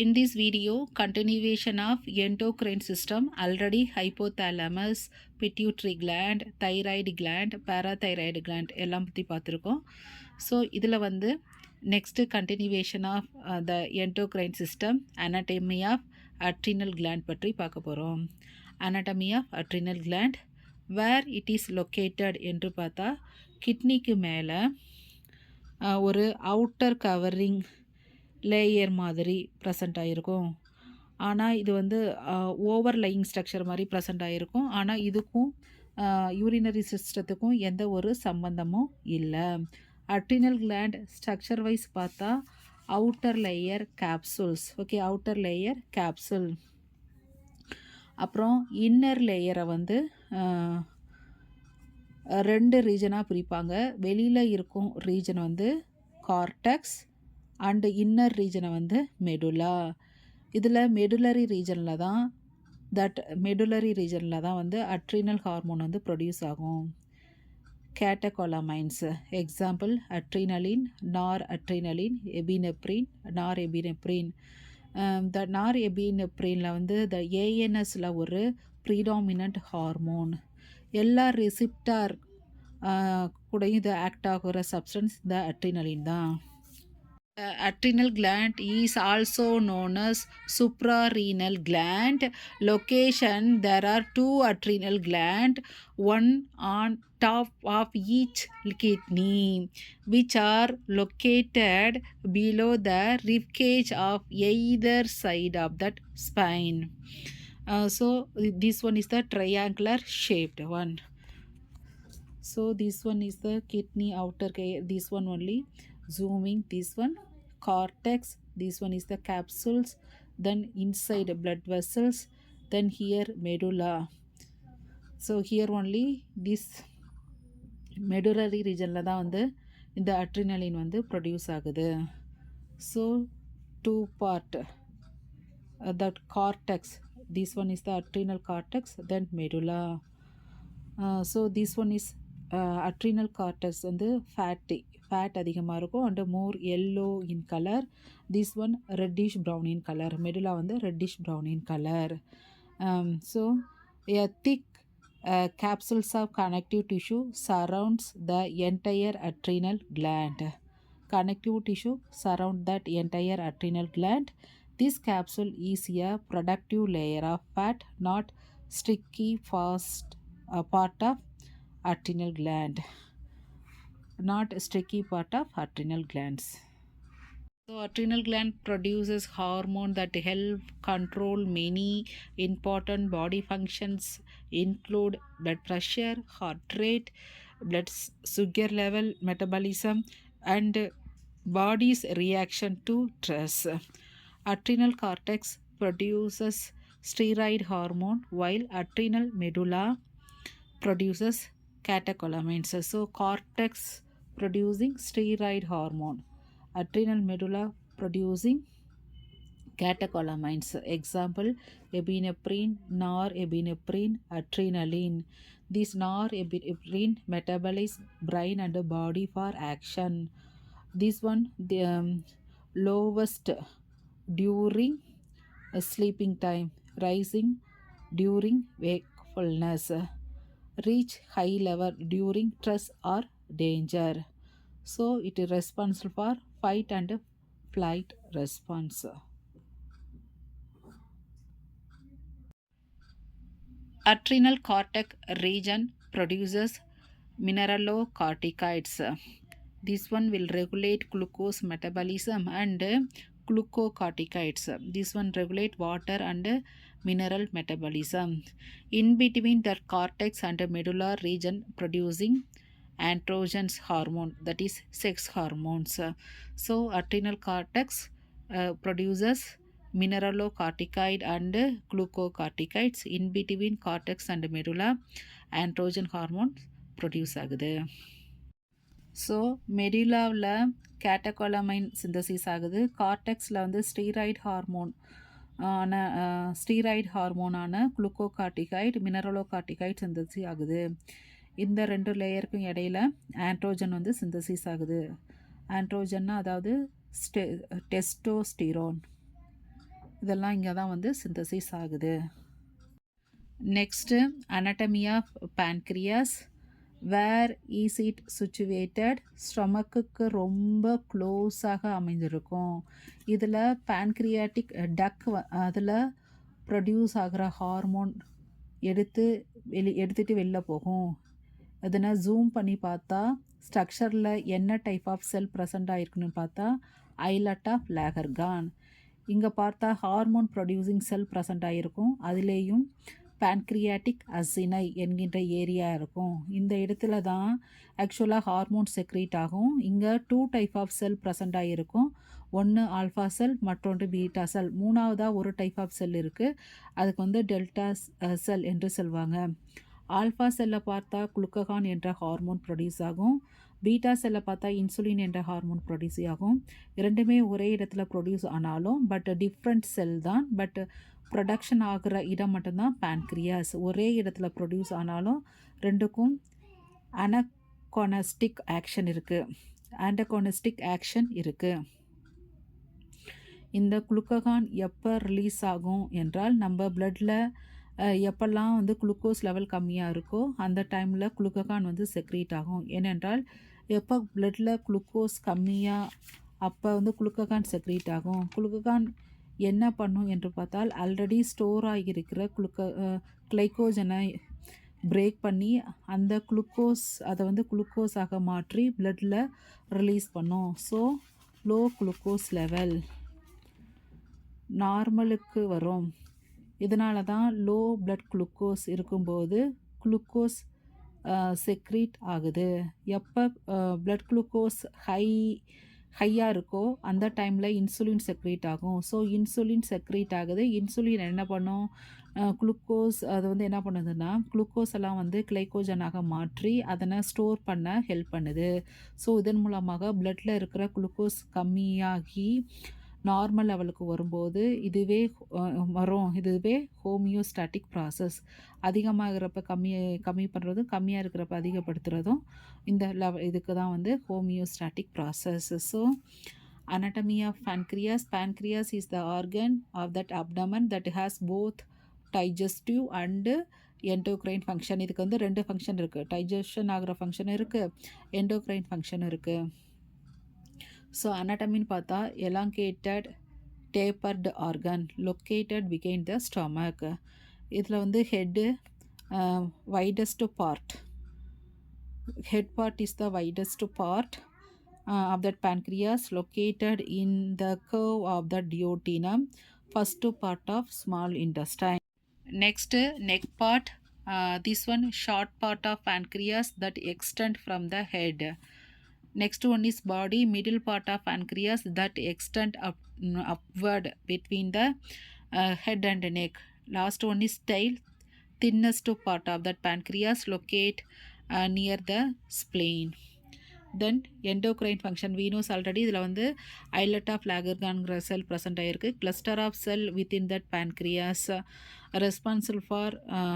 In this video, continuation of endocrine system, already hypothalamus, pituitary gland, thyroid gland, parathyroid gland எல்லாம் பற்றி பார்த்துருக்கோம். So இதில் வந்து next continuation of the endocrine system, anatomy of adrenal gland பற்றி பார்க்க போகிறோம். anatomy of adrenal gland, where it is located என்று பார்த்தா கிட்னிக்கு மேலே ஒரு அவுட்டர் கவரிங் லேயர் மாதிரி ப்ரெசண்ட் ஆகிருக்கும். ஆனால் இது வந்து ஓவர்லையிங் ஸ்ட்ரக்சர் மாதிரி ப்ரெசண்ட் ஆகிருக்கும். ஆனால் இதுக்கும் யூரினரி சிஸ்டத்துக்கும் எந்த ஒரு சம்பந்தமும் இல்லை. அட்ரினல் கிளாண்ட் ஸ்ட்ரக்சர் வைஸ் பார்த்தா outer layer capsules. Okay, outer layer capsule. அப்புறம் இன்னர் லேயரை வந்து ரெண்டு ரீஜனாக பிரிப்பாங்க. வெளியில் இருக்கும் ரீஜன் வந்து கார்டெக்ஸ் அண்டு இன்னர் ரீஜனை வந்து மெடுலா. இதில் மெடுலரி ரீஜனில் தான் வந்து அட்ரினல் ஹார்மோன் வந்து ப்ரொடியூஸ் ஆகும். கேட்டகோலமைன்ஸ் எக்ஸாம்பிள் அட்ரினலின், நார் அட்ரினலின், எபினெப்ரின், நார் எபினெப்ரின். த நார் எபினெப்ரினில் வந்து த ஏஎன்எஸில் ஒரு ப்ரீடாமினண்ட் ஹார்மோன். எல்லா ரிசிப்டார் கூடயும் இது ஆக்ட் ஆகிற சப்ஸ்டன்ஸ் இந்த அட்ரினலின் தான். Adrenal gland is also known as suprarenal gland. Location: there are two adrenal gland, one on top of each kidney, which are located below the rib cage of either side of that spine. So this one is the triangular shaped one. So this one is the kidney outer, this one only zooming, this one cortex, this one is the capsules, then inside blood vessels, then here medulla. So here only this medullary regionல தான் வந்து இந்த adrenaline வந்து produce ஆகுது. So two part, that cortex, this one is the adrenal cortex, then medulla. So this one is adrenal cortex வந்து fat அதிகமாக இருக்கும் and more yellow in colour. This one reddish brown in colour. Medulla வந்து reddish brown in colour. So a thick capsules of connective tissue surrounds the entire adrenal gland. Connective tissue surround that entire adrenal gland. This capsule is a productive layer of fat, not sticky fast part of adrenal gland. Not sticky part of adrenal glands. So adrenal gland produces hormone that help control many important body functions, include blood pressure, heart rate, blood sugar level, metabolism, and body's reaction to stress. Adrenal cortex produces steroid hormone, while adrenal medulla produces catecholamines. So cortex producing steroid hormone, adrenal medulla producing catecholamines. Example epinephrine, norepinephrine, adrenaline. This norepinephrine metabolizes brain and body for action. This one the lowest during sleeping time, rising during wakefulness, reach high level during stress or danger. So it is responsible for fight and flight response. Adrenal cortex region produces mineralocorticoids. This one will regulate glucose metabolism and glucocorticoids. This one regulate water and mineral metabolism. In between the cortex and medulla region producing androgens hormone, that is sex hormones. So adrenal cortex produces mineralocorticoid and glucocorticoids. In between cortex and medulla androgen hormone produce ஆகுது. So மெடுலாவில் catecholamine synthesis ஆகுது. கார்டெக்ஸில் வந்து steroid ஹார்மோனான glucocorticoid, மினரலோகார்டிகாய்டு synthesis ஆகுது. இந்த ரெண்டு லேயருக்கும் இடையில androgen வந்து synthesis ஆகுது. ஆண்ட்ரோஜன்னா அதாவது டெஸ்டோஸ்டிரோன். இதெல்லாம் இங்கே தான் வந்து சிந்தசிஸ் ஆகுது. Next anatomy of pancreas. Where is it situated? ஸ்டொமக்குக்கு ரொம்ப க்ளோஸாக அமைந்திருக்கும். இதில் பேன்க்ரியாட்டிக் டக் அதில் ப்ரொடியூஸ் ஆகிற ஹார்மோன் எடுத்துகிட்டு வெளில போகும். அதனை ஜூம் பண்ணி பார்த்தா ஸ்ட்ரக்சரில் என்ன டைப் ஆஃப் செல் ப்ரெசண்ட் ஆகிருக்குன்னு பார்த்தா ஐலட் ஆஃப் லேகர்கான். இங்கே பார்த்தா ஹார்மோன் ப்ரொடியூசிங் செல் ப்ரெசண்ட் ஆகிருக்கும். அதுலேயும் பேன்க்ரியாட்டிக் அசினை என்கின்ற ஏரியா இருக்கும். இந்த இடத்துல தான் ஆக்சுவலாக ஹார்மோன் செக்ரீட் ஆகும். இங்கே 2 டைப் ஆஃப் செல் ப்ரெசண்ட் ஆகிருக்கும். ஒன்று ஆல்ஃபா செல், மற்றொன்று பீட்டா செல். மூணாவதாக ஒரு டைப் ஆஃப் செல் இருக்குது. அதுக்கு வந்து டெல்டா செல் என்று சொல்லுவாங்க. ஆல்ஃபா செல்லை பார்த்தா குளுக்ககான் என்ற ஹார்மோன் ப்ரொடியூஸ் ஆகும். பீட்டா செல்லை பார்த்தா இன்சுலின் என்ற ஹார்மோன் ப்ரொடியூஸ் ஆகும். இரண்டுமே ஒரே இடத்துல ப்ரொடியூஸ் ஆனாலும் டிஃப்ரெண்ட் செல் தான். ப்ரொடக்ஷன் ஆகிற இடம் மட்டும்தான் பேன்க்ரியாஸ். ஒரே இடத்துல ப்ரொடியூஸ் ஆனாலும் ரெண்டுக்கும் ஆண்டகோனிஸ்டிக் ஆக்ஷன் இருக்குது. இந்த குளுக்ககான் எப்போ ரிலீஸ் ஆகும் என்றால் நம்ம பிளட்டில் எப்போல்லாம் வந்து குளுக்கோஸ் லெவல் கம்மியாக இருக்கோ அந்த டைமில் குளுக்ககான் வந்து செக்ரீட் ஆகும். ஏனென்றால் எப்போ பிளட்டில் குளுக்கோஸ் கம்மியாக அப்போ வந்து குளுக்ககான் செக்ரீட் ஆகும். குளுக்ககான் என்ன பண்ணும் என்று பார்த்தால் ஆல்ரெடி ஸ்டோர் ஆகியிருக்கிற கிளைக்கோஜனை பிரேக் பண்ணி அந்த குளுக்கோஸ் அதை வந்து குளுக்கோஸாக மாற்றி பிளட்டில் ரிலீஸ் பண்ணும். ஸோ லோ குளுக்கோஸ் லெவல் நார்மலுக்கு வரும். இதனால தான் லோ பிளட் குளுக்கோஸ் இருக்கும்போது குளுக்கோஸ் செக்ரீட் ஆகுது. எப்போ பிளட் குளுக்கோஸ் ஹையாக இருக்கோ அந்த டைமில் இன்சுலின் செக்ரீட் ஆகும். ஸோ இன்சுலின் செக்ரீட் ஆகுது. இன்சுலின் என்ன பண்ணும்? குளுக்கோஸ் அது வந்து என்ன பண்ணுதுன்னா குளுக்கோஸ் எல்லாம் வந்து கிளைக்கோஜனாக மாற்றி அதனை ஸ்டோர் பண்ண ஹெல்ப் பண்ணுது. ஸோ இதன் மூலமாக பிளட்டில் இருக்கிற குளுக்கோஸ் கம்மியாகி நார்மல் லெவலுக்கு வரும்போது இதுவே ஹோமியோஸ்டாட்டிக் ப்ராசஸ். அதிகமாகிறப்ப கம்மி பண்ணுறதும் கம்மியாக இருக்கிறப்ப அதிகப்படுத்துகிறதும் இந்த இதுக்கு தான் வந்து homeostatic process. So anatomy of pancreas. Pancreas is the organ of that abdomen that has both digestive and endocrine function. இதுக்கு வந்து 2 ஃபங்க்ஷன் இருக்குது. டைஜஷன் ஆகிற ஃபங்க்ஷன் இருக்குது, எண்டோக்ரைன் ஃபங்க்ஷன் இருக்குது. ஸோ anatomy பார்த்தா elongated tapered organ located behind the stomach. இதில் வந்து head widest part. Head part is the widest part of that pancreas located in the curve of the duodenum, first part of small intestine. Next, neck part. This one short part of pancreas that extend from the head. Next one is body, middle part of pancreas that extend upward between the head and neck. Last one is tail, thinnest part of that pancreas locate near the spleen. Then endocrine function we know already. இதில் வந்து islet of Langerhans cell present ஆகிருக்கு. cluster of cell within that pancreas responsible for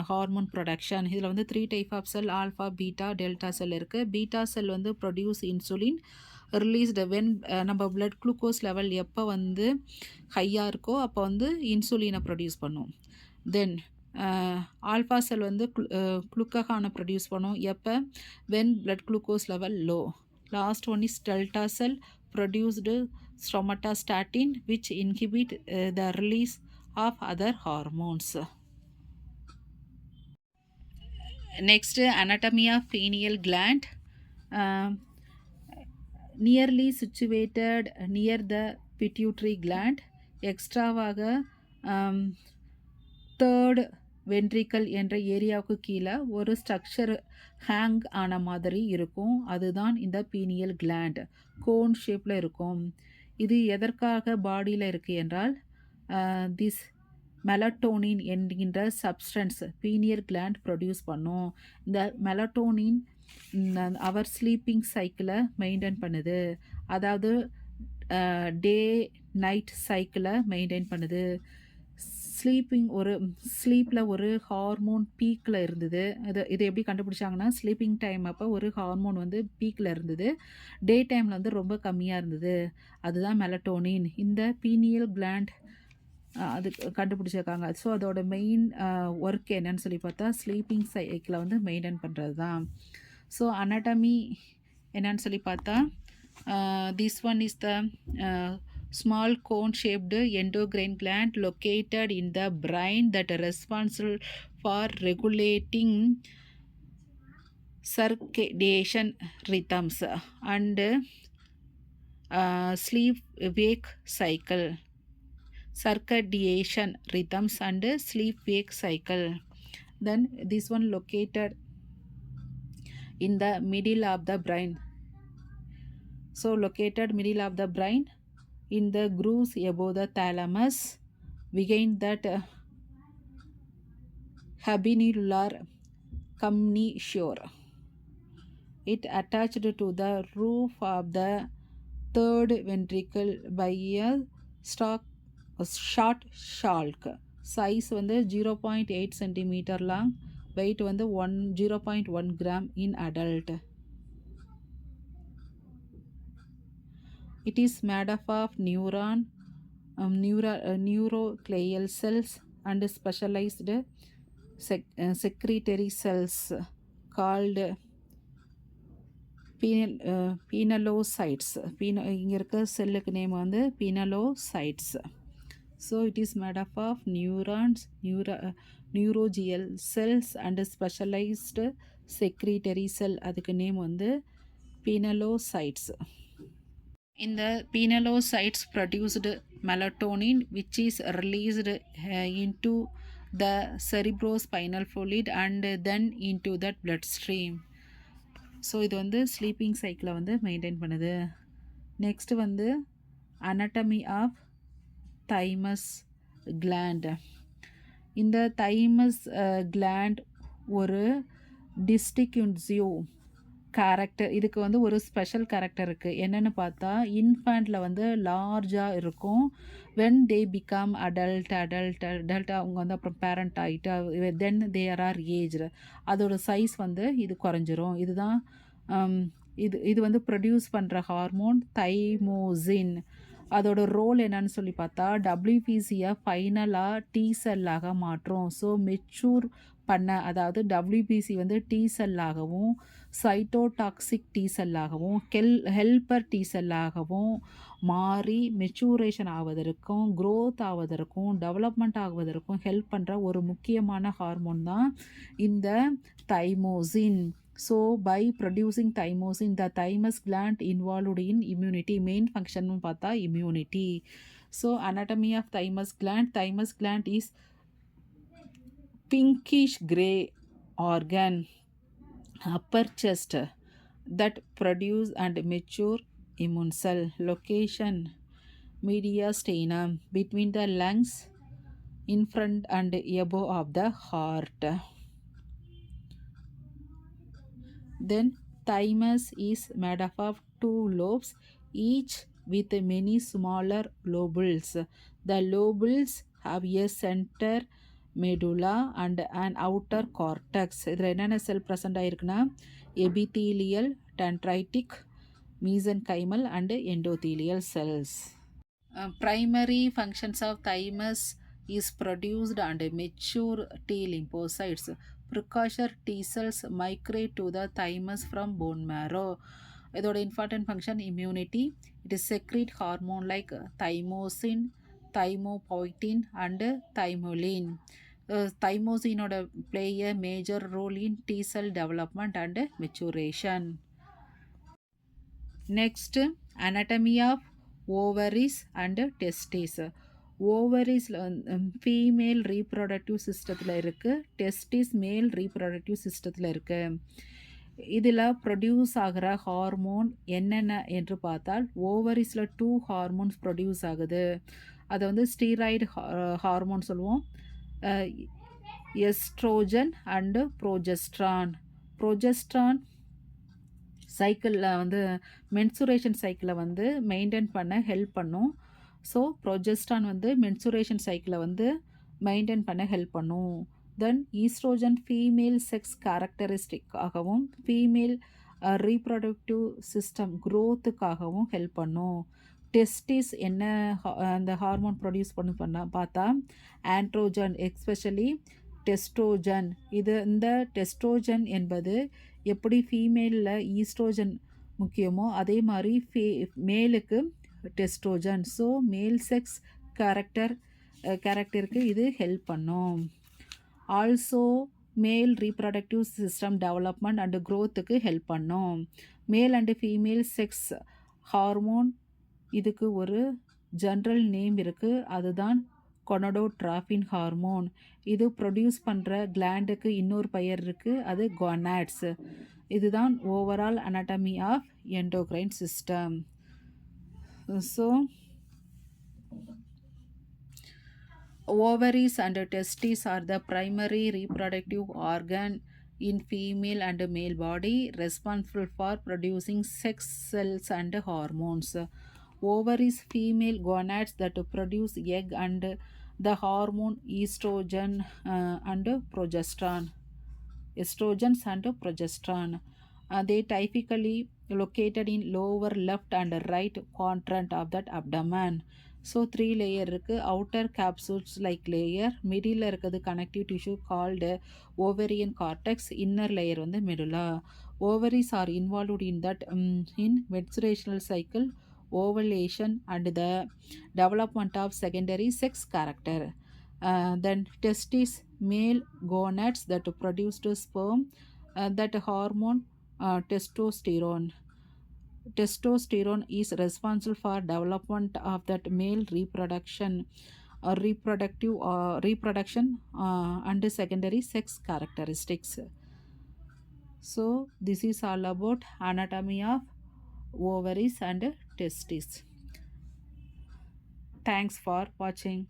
hormone production. இதில் வந்து 3 type of cell alpha, beta, delta cell இருக்குது. beta cell வந்து produce insulin released when நம்ம blood glucose level எப்போ வந்து ஹையாக இருக்கோ அப்போ வந்து இன்சுலினை ப்ரொடியூஸ் பண்ணும். தென் ஆல்ஃபா செல் வந்து குளுக்ககானை ப்ரொடியூஸ் பண்ணும் எப்போ when blood glucose level low. Last one is delta cell produced somatostatin which inhibit the release of other hormones. Next, anatomy of pineal gland. Nearly situated near the pituitary gland. எக்ஸ்ட்ராவாக third ventricle என்ற ஏரியாவுக்கு கீழே ஒரு structure hang ஆன மாதிரி இருக்கும். அதுதான் இந்த பீனியல் கிளாண்ட். கோன் ஷேப்பில் இருக்கும். இது எதற்காக பாடியில் இருக்குது என்றால் திஸ் மெலட்டோனின் என்கின்ற சப்ஸ்டன்ஸ் பீனியல் கிளாண்ட் ப்ரொடியூஸ் பண்ணும். இந்த மெலட்டோனின் அவர் ஸ்லீப்பிங் சைக்கிளை மெயின்டைன் பண்ணுது. அதாவது டே நைட் சைக்கிளை மெயின்டைன் பண்ணுது. ஸ்லீப்பில் ஒரு ஹார்மோன் பீக்கில் இருந்தது. இது எப்படி கண்டுபிடிச்சாங்கன்னா ஸ்லீப்பிங் டைம் அப்போ ஒரு ஹார்மோன் வந்து பீக்கில் இருந்தது, டே டைமில் வந்து ரொம்ப கம்மியாக இருந்தது. அதுதான் மெலட்டோனின். இந்த பீனியல் கிளாண்ட் அது கண்டுபிடிச்சிருக்காங்க. ஸோ அதோட மெயின் ஒர்க் என்னன்னு சொல்லி பார்த்தா ஸ்லீப்பிங் சைக்கிளை வந்து மெயின்டைன் பண்ணுறது தான். ஸோ அனாட்டமி என்னன்னு சொல்லி பார்த்தா this one is the small cone shaped endocrine gland located in the brain that are responsible for regulating circadian rhythms and sleep wake cycle. Circadian rhythms and sleep wake cycle. Then this one located in the middle of the brain. So located middle of the brain in the grooves above the thalamus behind that habenular commissure. It attached to the roof of the third ventricle by a short stalk. Size வந்து 0.8 cm long, weight வந்து 0.1 gram in adult. It is made up of neuroglial cells and specialized secretory cells called pinealocytes. இங்கே இருக்க செல்லுக்கு name வந்து pinealocytes. So it is made up of neurons, neuroglial cells and specialized secretory cell. அதுக்கு name வந்து pinealocytes. In the pinealocytes produced melatonin, which is released into the cerebrospinal fluid and then into that bloodstream. So இது வந்து sleeping சைக்கிளை வந்து maintain பண்ணுது. Next வந்து anatomy of thymus gland. இந்த thymus gland ஒரு டிஸ்டிங்க்யூசிவ் கேரக்டர், இதுக்கு வந்து ஒரு ஸ்பெஷல் கேரக்டர் இருக்குது. என்னென்னு பார்த்தா இன்ஃபேண்டில் வந்து லார்ஜாக இருக்கும். வென் தே பிகம் அடல்ட் அவங்க வந்து அப்புறம் பேரண்ட் ஆகிட்டு தென் தேர் ஆர் ஏஜ்டு, அதோட சைஸ் வந்து இது குறைஞ்சிரும். இதுதான் இது வந்து ப்ரொடியூஸ் பண்ணுற ஹார்மோன் தைமோசின். அதோட ரோல் என்னன்னு சொல்லி பார்த்தா டபிள்யூபிசியை ஃபைனலாக டி செல்லாக மாற்றும். ஸோ மெச்சூர் பண்ண, அதாவது டபிள்யூபிசி வந்து டி செல்லாகவும் சைட்டோடாக்சிக் டி செல்லாகவும் ஹெல்பர் டி செல்லாகவும் மாறி மெச்சூரேஷன் ஆவதற்கும் க்ரோத் ஆவதற்கும் டெவலப்மெண்ட் ஆகுவதற்கும் ஹெல்ப் பண்ணுற ஒரு முக்கியமான ஹார்மோன் தான் இந்த thymosin. So by producing thymosin, the thymus gland involved in immunity. Main function பார்த்தா immunity. So anatomy of thymus gland is pinkish gray organ, upper chest that produce and mature immune cell. Location mediastinum between the lungs, in front and above of the heart. Then thymus is made up of 2 lobes, each with many smaller lobules. The lobules have a center medulla and an outer cortex. இதில் என்னென்ன செல் present ஆகிருக்குன்னா epithelial, dendritic, mesenchymal and endothelial cells. Primary functions of thymus is produced and mature T lymphocytes. Precursor T cells migrate to the thymus from bone marrow. இதோட important function immunity. It is secrete hormone like thymosin, thymopoietin and thymulin. தைமோசினோட play a major role in T cell development and maturation. Next, anatomy of ovaries and testes. ஓவரிஸில் female reproductive சிஸ்டத்தில் இருக்குது, testis மேல் reproductive சிஸ்டத்தில் இருக்குது. இதில் produce ஆகிற hormone என்னென்ன என்று பார்த்தால் ஓவரிஸில் 2 ஹார்மோன்ஸ் ப்ரொடியூஸ் ஆகுது. அதை வந்து ஸ்டீராய்டு ஹார்மோன் சொல்லுவோம், எஸ்ட்ரோஜன் அண்டு ப்ரோஜெஸ்ட்ரான். ப்ரோஜெஸ்ட்ரான் சைக்கிளில் வந்து மென்சுரேஷன் சைக்கிளை வந்து மெயின்டைன் பண்ண ஹெல்ப் பண்ணும். ஸோ ப்ரோஜெஸ்ட்ரான் வந்து மென்சுரேஷன் சைக்கிளை வந்து மெயின்டைன் பண்ண ஹெல்ப் பண்ணும். தென் ஈஸ்ட்ரோஜன் ஃபீமேல் செக்ஸ் டெஸ்டிஸ் என்ன அந்த ஹார்மோன் ப்ரொடியூஸ் பண்ண பார்த்தா ஆண்ட்ரோஜன், எஸ்பெஷலி டெஸ்ட்ரோஜன். இந்த டெஸ்ட்ரோஜன் என்பது எப்படி ஃபீமேலில் ஈஸ்ட்ரோஜன் முக்கியமோ அதே மாதிரி மேலுக்கு டெஸ்ட்ரோஜன். ஸோ மேல் செக்ஸ் கேரக்டருக்கு இது ஹெல்ப் பண்ணும். Also male reproductive system development and க்ரோத்துக்கு ஹெல்ப் பண்ணும். Male and female sex hormone இதுக்கு ஒரு ஜென்ரல் நேம் இருக்குது, அதுதான் கொனடோட்ராபின் ஹார்மோன். இது ப்ரொடியூஸ் பண்ணுற கிளாண்டுக்கு இன்னொரு பெயர் இருக்குது, அது கோனாட்ஸ். இதுதான் overall anatomy of endocrine system. So ovaries and testes are the primary reproductive organ in female and male body, responsible for producing sex cells and hormones. Ovaries, female gonads that produce egg and the hormone estrogen and progesterone. Estrogens and progesterone. They typically located in lower left and right quadrant of that abdomen. So 3 layer இருக்குது. Outer capsules like layer, middle இருக்கிறது connective tissue called ovarian cortex, inner layer வந்து medulla. Ovaries are involved in that in menstruational cycle, ovulation and the development of secondary sex character. Then testes, male gonads that produced sperm, that hormone testosterone. Testosterone is responsible for development of that male reproduction and secondary sex characteristics. So this is all about anatomy of ovaries and testes. Thanks for watching.